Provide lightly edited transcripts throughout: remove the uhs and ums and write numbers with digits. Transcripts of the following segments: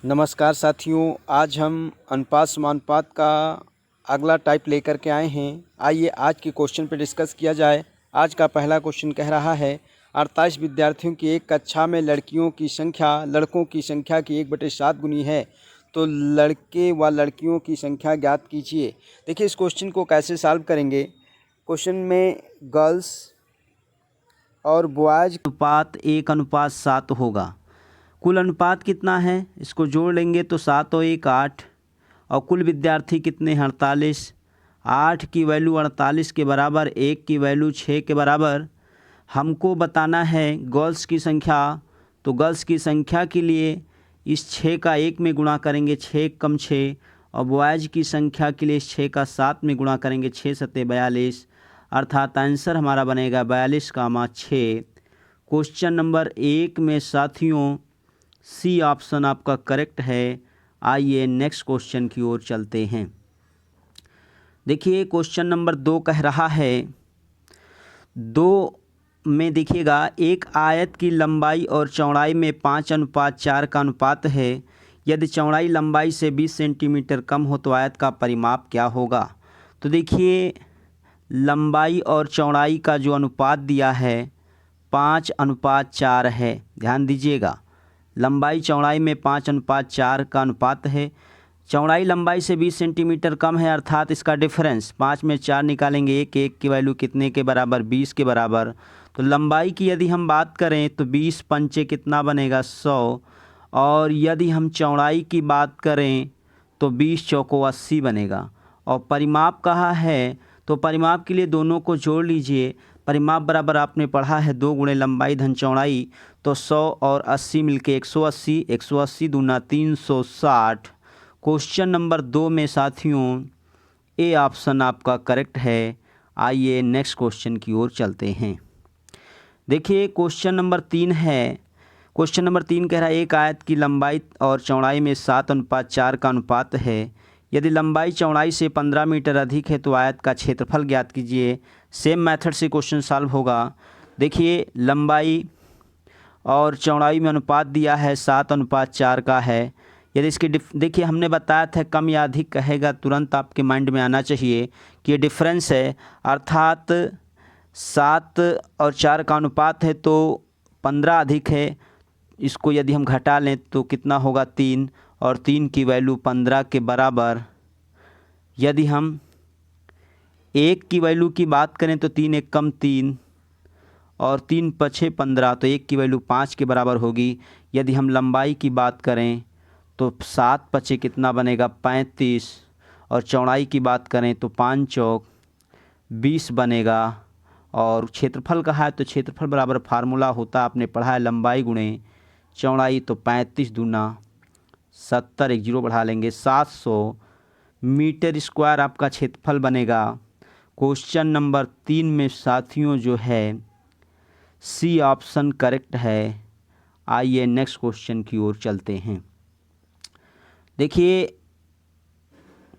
नमस्कार साथियों, आज हम अनुपात समानुपात का अगला टाइप लेकर के आए हैं। आइए आज के क्वेश्चन पर डिस्कस किया जाए। आज का पहला क्वेश्चन कह रहा है 48 विद्यार्थियों की एक कक्षा में लड़कियों की संख्या लड़कों की संख्या की 1/7 गुनी है, तो लड़के व लड़कियों की संख्या ज्ञात कीजिए। देखिए इस क्वेश्चन को कैसे सॉल्व करेंगे। क्वेश्चन में गर्ल्स और बॉयज़ अनुपात 1:7 होगा। कुल अनुपात कितना है, इसको जोड़ लेंगे तो 7 और 1 8, और कुल विद्यार्थी कितने हैं 48। 8 की वैल्यू 48 के बराबर, 1 की वैल्यू 6 के बराबर। हमको बताना है गर्ल्स की संख्या, तो गर्ल्स की संख्या के लिए इस 6 का 1 में गुणा करेंगे, 6 कम 6, और बॉयज़ की संख्या के लिए इस 6 का 7 में गुणा करेंगे, 6 सत्ते 42, अर्थात आंसर हमारा बनेगा 42,6। क्वेश्चन नंबर 1 में साथियों सी ऑप्शन आपका करेक्ट है। आइए नेक्स्ट क्वेश्चन की ओर चलते हैं। देखिए क्वेश्चन नंबर 2 कह रहा है 2 में देखिएगा एक आयत की लंबाई और चौड़ाई में 5:4 का अनुपात है। यदि चौड़ाई लंबाई से 20 सेंटीमीटर कम हो तो आयत का परिमाप क्या होगा। तो देखिए लंबाई और चौड़ाई का जो अनुपात दिया है 5:4 है। ध्यान दीजिएगा, लंबाई चौड़ाई में 5:4 का अनुपात है। चौड़ाई लंबाई से 20 सेंटीमीटर कम है, अर्थात इसका डिफरेंस 5 में 4 निकालेंगे, 1 की वैल्यू कितने के बराबर, 20 के बराबर। तो लंबाई की यदि हम बात करें तो 20 पंचे कितना बनेगा 100, और यदि हम चौड़ाई की बात करें तो 20 चौको 80 बनेगा। और परिमाप कहा है तो परिमाप के लिए दोनों को जोड़ लीजिए। परिमाप बराबर आपने पढ़ा है 2 गुणे लंबाई धन चौड़ाई, तो 100 और 80 मिलके 180, 180 दूना 360। क्वेश्चन नंबर 2 में साथियों ए ऑप्शन आपका करेक्ट है। आइए नेक्स्ट क्वेश्चन की ओर चलते हैं। देखिए क्वेश्चन नंबर 3 है। क्वेश्चन नंबर 3 कह रहा है एक आयत की लंबाई और चौड़ाई में 7:4 का अनुपात है। यदि लंबाई चौड़ाई से 15 मीटर अधिक है तो आयत का क्षेत्रफल ज्ञात कीजिए। सेम मेथड से क्वेश्चन सॉल्व होगा। देखिए लंबाई और चौड़ाई में अनुपात दिया है 7:4 का है। यदि इसकी देखिए हमने बताया था कम या अधिक कहेगा तुरंत आपके माइंड में आना चाहिए कि ये डिफरेंस है, अर्थात 7 और 4 का अनुपात है तो 15 अधिक है। इसको यदि हम घटा लें तो कितना होगा 3, और 3 की वैल्यू 15 के बराबर। यदि हम 1 की वैल्यू की बात करें तो 3 1 कम 3, और 3 पछे 15, तो 1 की वैल्यू 5 के बराबर होगी। यदि हम लंबाई की बात करें तो 7 पछे कितना बनेगा 35, और चौड़ाई की बात करें तो 5 चौक 20 बनेगा। और क्षेत्रफल कहा है तो क्षेत्रफल बराबर फार्मूला होता है, आपने पढ़ा है लंबाई गुणे चौड़ाई, तो 35 दूना 70, एक जीरो बढ़ा लेंगे 700 मीटर स्क्वायर आपका क्षेत्रफल बनेगा। क्वेश्चन नंबर 3 में साथियों जो है सी ऑप्शन करेक्ट है। आइए नेक्स्ट क्वेश्चन की ओर चलते हैं। देखिए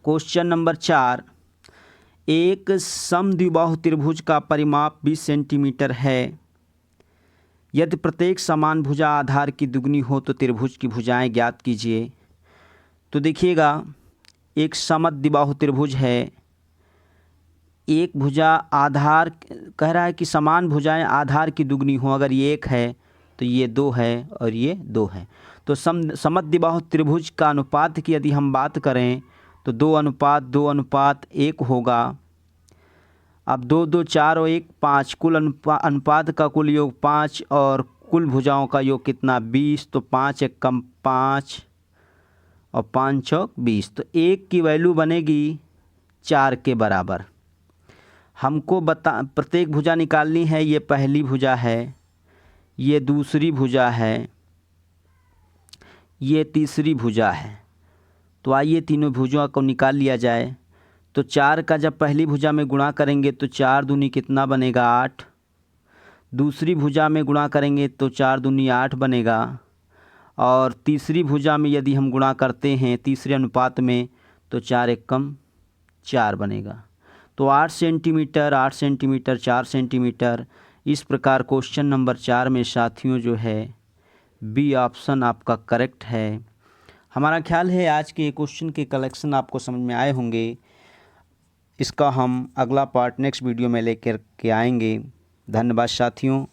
क्वेश्चन नंबर 4, एक समद्विबाहु त्रिभुज का परिमाप 20 सेंटीमीटर है। यदि प्रत्येक समान भुजा आधार की दुगनी हो तो त्रिभुज की भुजाएं ज्ञात कीजिए। तो देखिएगा एक समद्विबाहु त्रिभुज है, एक भुजा आधार कह रहा है कि समान भुजाएं आधार की दुगनी हो। अगर ये 1 है तो ये 2 है और ये 2 है। तो समद्विबाहु त्रिभुज का अनुपात की यदि हम बात करें तो 2:2:1 होगा। अब 2 2 4 और 1 5, कुल अनुपात का कुल योग 5, और कुल भुजाओं का योग कितना 20, तो 5 1 कम 5 और 5 चौक 20, तो 1 की वैल्यू बनेगी 4 के बराबर। हमको प्रत्येक भुजा निकालनी है। ये पहली भुजा है, ये दूसरी भुजा है, ये तीसरी भुजा है। तो आइए तीनों भुजाओं को निकाल लिया जाए। तो 4 का जब पहली भुजा में गुणा करेंगे तो 4 दूनी कितना बनेगा 8, दूसरी भुजा में गुणा करेंगे तो 4 दूनी 8 बनेगा, और तीसरी भुजा में यदि हम गुणा करते हैं तीसरे अनुपात में तो 4 1 कम 4 बनेगा। तो 8 सेंटीमीटर 8 सेंटीमीटर 4 सेंटीमीटर। इस प्रकार क्वेश्चन नंबर 4 में साथियों जो है बी ऑप्शन आपका करेक्ट है। हमारा ख्याल है आज के क्वेश्चन के कलेक्शन आपको समझ में आए होंगे। इसका हम अगला पार्ट नेक्स्ट वीडियो में लेकर के आएंगे। धन्यवाद साथियों।